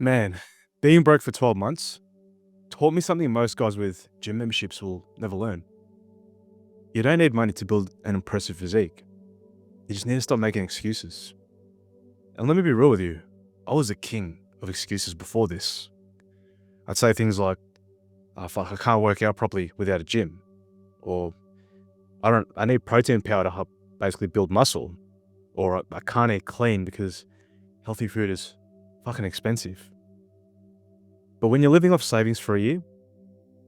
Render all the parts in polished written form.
Man, being broke for 12 months taught me something most guys with gym memberships will never learn. You don't need money to build an impressive physique. You just need to stop making excuses. And let me be real with you, I was a king of excuses before this. I'd say things like, oh, fuck, I can't work out properly without a gym. Or, I need protein powder to help basically build muscle. Or, I can't eat clean because healthy food is fucking expensive. But when you're living off savings for a year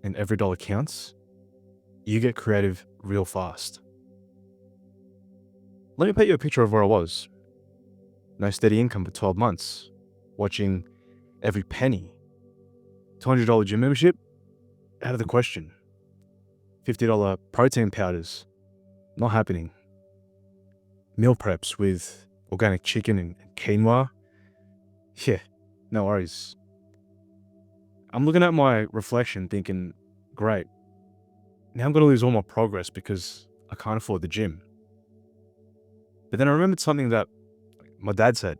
and every dollar counts, you get creative real fast. Let me paint you a picture of where I was. No steady income for 12 months, watching every penny. $200 gym membership? Out of the question. $50 protein powders? Not happening. Meal preps with organic chicken and quinoa? Yeah, no worries. I'm looking at my reflection thinking, great. Now I'm going to lose all my progress because I can't afford the gym. But then I remembered something that my dad said.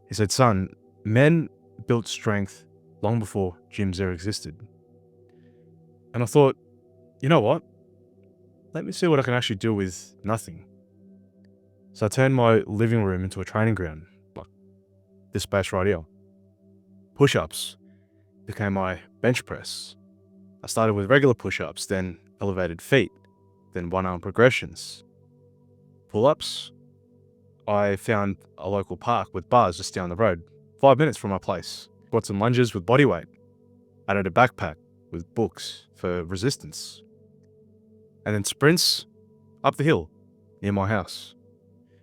He said, son, men built strength long before gyms ever existed. And I thought, you know what? Let me see what I can actually do with nothing. So I turned my living room into a training ground, like this space right here. Push-ups became my bench press. I started with regular push-ups, then elevated feet, then one-arm progressions. Pull-ups, I found a local park with bars just down the road, 5 minutes from my place. Got some lunges with body weight. Added a backpack with books for resistance. And then sprints up the hill near my house.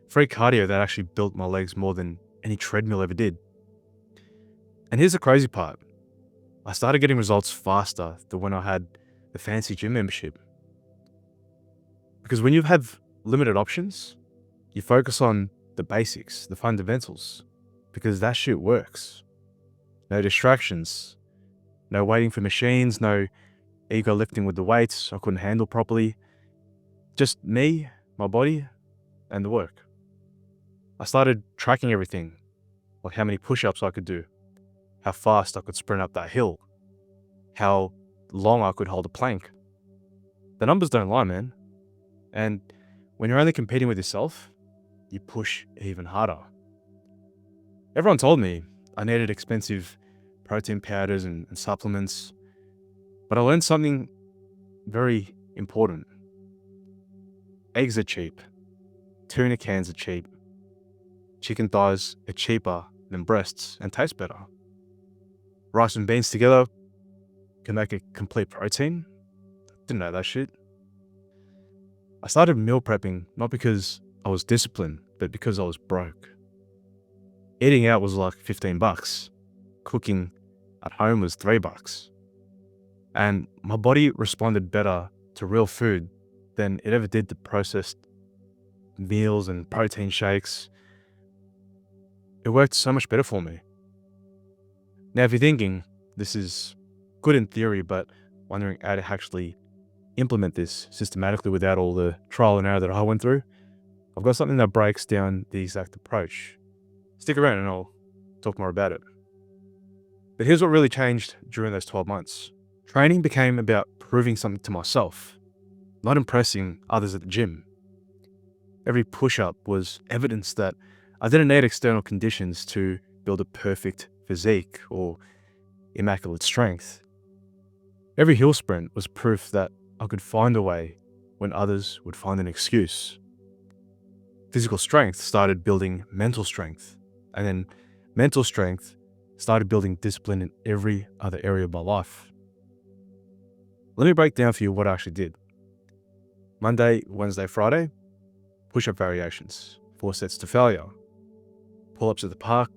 Free cardio that actually built my legs more than any treadmill ever did. And here's the crazy part. I started getting results faster than when I had the fancy gym membership. Because when you have limited options, you focus on the basics, the fundamentals, because that shit works. No distractions, no waiting for machines, no ego lifting with the weights I couldn't handle properly. Just me, my body, and the work. I started tracking everything, like how many push-ups I could do, how fast I could sprint up that hill, how long I could hold a plank. The numbers don't lie, man. And when you're only competing with yourself, you push even harder. Everyone told me I needed expensive protein powders and supplements, but I learned something very important. Eggs are cheap. Tuna cans are cheap. Chicken thighs are cheaper than breasts and taste better. Rice and beans together can make a complete protein. Didn't know that shit. I started meal prepping not because I was disciplined, but because I was broke. Eating out was like $15. Cooking at home was $3. And my body responded better to real food than it ever did to processed meals and protein shakes. It worked so much better for me. Now, if you're thinking this is good in theory, but wondering how to actually implement this systematically without all the trial and error that I went through, I've got something that breaks down the exact approach. Stick around and I'll talk more about it. But here's what really changed during those 12 months. Training became about proving something to myself, not impressing others at the gym. Every push-up was evidence that I didn't need external conditions to build a perfect physique or immaculate strength. Every hill sprint was proof that I could find a way when others would find an excuse. Physical strength started building mental strength, and then mental strength started building discipline in every other area of my life. Let me break down for you what I actually did. Monday, Wednesday, Friday, push-up variations, 4 sets to failure. Pull-ups at the park,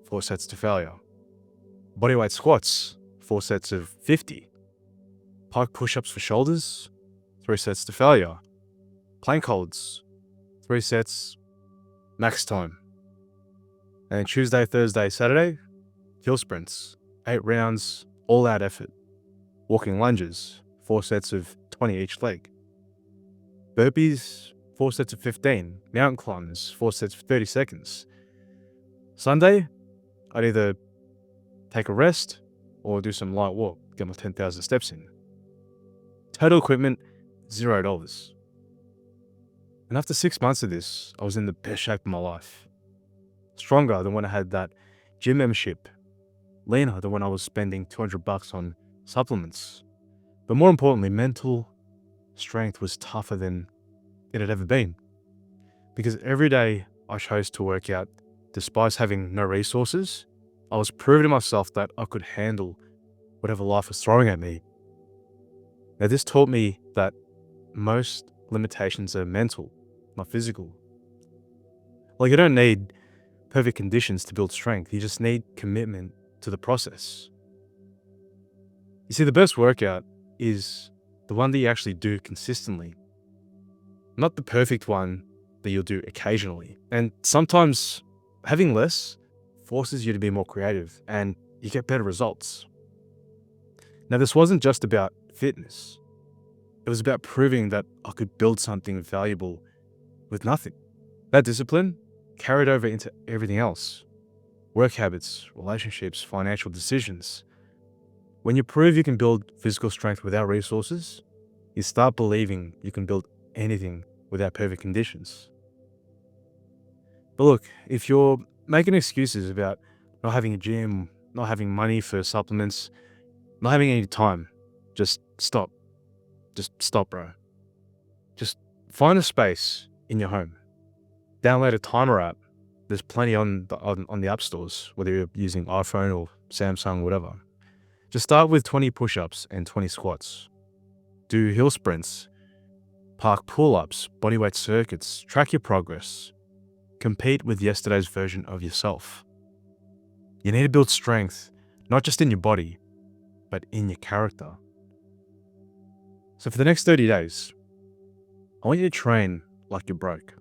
4 sets to failure. Bodyweight squats, 4 sets of 50. Park push-ups for shoulders, 3 sets to failure. Plank holds, 3 sets, max time. And Tuesday, Thursday, Saturday, hill sprints, 8 rounds, all out effort. Walking lunges, 4 sets of 20 each leg. Burpees, 4 sets of 15. Mountain climbers, 4 sets of 30 seconds. Sunday, I'd either take a rest, or do some light walk, get my 10,000 steps in. Total equipment, $0. And after 6 months of this, I was in the best shape of my life. Stronger than when I had that gym membership. Leaner than when I was spending $200 on supplements. But more importantly, mental strength was tougher than it had ever been. Because every day I chose to work out, despite having no resources, I was proving to myself that I could handle whatever life was throwing at me. Now, this taught me that most limitations are mental, not physical. Like, you don't need perfect conditions to build strength. You just need commitment to the process. You see, the best workout is the one that you actually do consistently, not the perfect one that you'll do occasionally. And sometimes having less forces you to be more creative and you get better results. Now, this wasn't just about fitness. It was about proving that I could build something valuable with nothing. That discipline carried over into everything else. Work habits, relationships, financial decisions. When you prove you can build physical strength without resources, you start believing you can build anything without perfect conditions. But look, if you're making excuses about not having a gym, not having money for supplements, not having any time, just stop. Just stop, bro. Just find a space in your home. Download a timer app. There's plenty on the app stores, whether you're using iPhone or Samsung, whatever. Just start with 20 push-ups and 20 squats. Do hill sprints, park pull-ups, bodyweight circuits, track your progress. Compete with yesterday's version of yourself. You need to build strength, not just in your body, but in your character. So for the next 30 days, I want you to train like you're broke.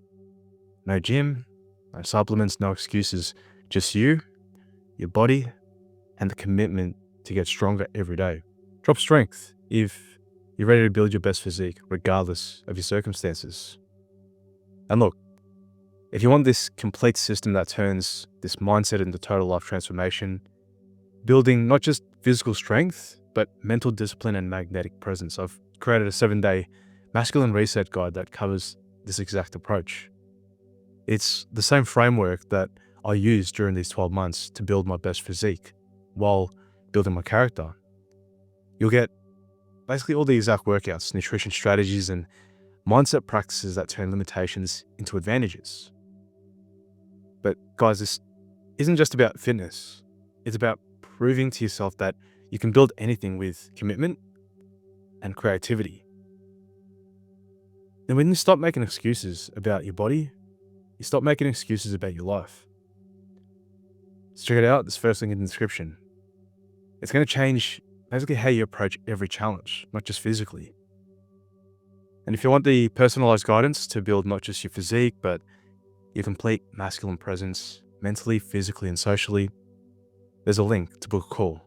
No gym, no supplements, no excuses. Just you, your body, and the commitment to get stronger every day. Drop strength if you're ready to build your best physique, regardless of your circumstances. And look, if you want this complete system that turns this mindset into total life transformation, building not just physical strength, but mental discipline and magnetic presence, I've created a 7-day masculine reset guide that covers this exact approach. It's the same framework that I used during these 12 months to build my best physique while building my character. You'll get basically all the exact workouts, nutrition strategies, and mindset practices that turn limitations into advantages. But guys, this isn't just about fitness. It's about proving to yourself that you can build anything with commitment and creativity. And when you stop making excuses about your body, you stop making excuses about your life. So check it out, this first link in the description. It's going to change basically how you approach every challenge, not just physically. And if you want the personalized guidance to build not just your physique, but your complete masculine presence, mentally, physically, and socially, there's a link to book a call.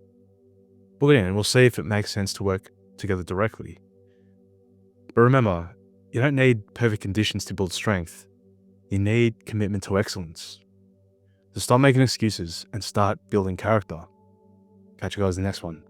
Book it in and we'll see if it makes sense to work together directly. But remember, you don't need perfect conditions to build strength. You need commitment to excellence. So stop making excuses and start building character. Catch you guys in the next one.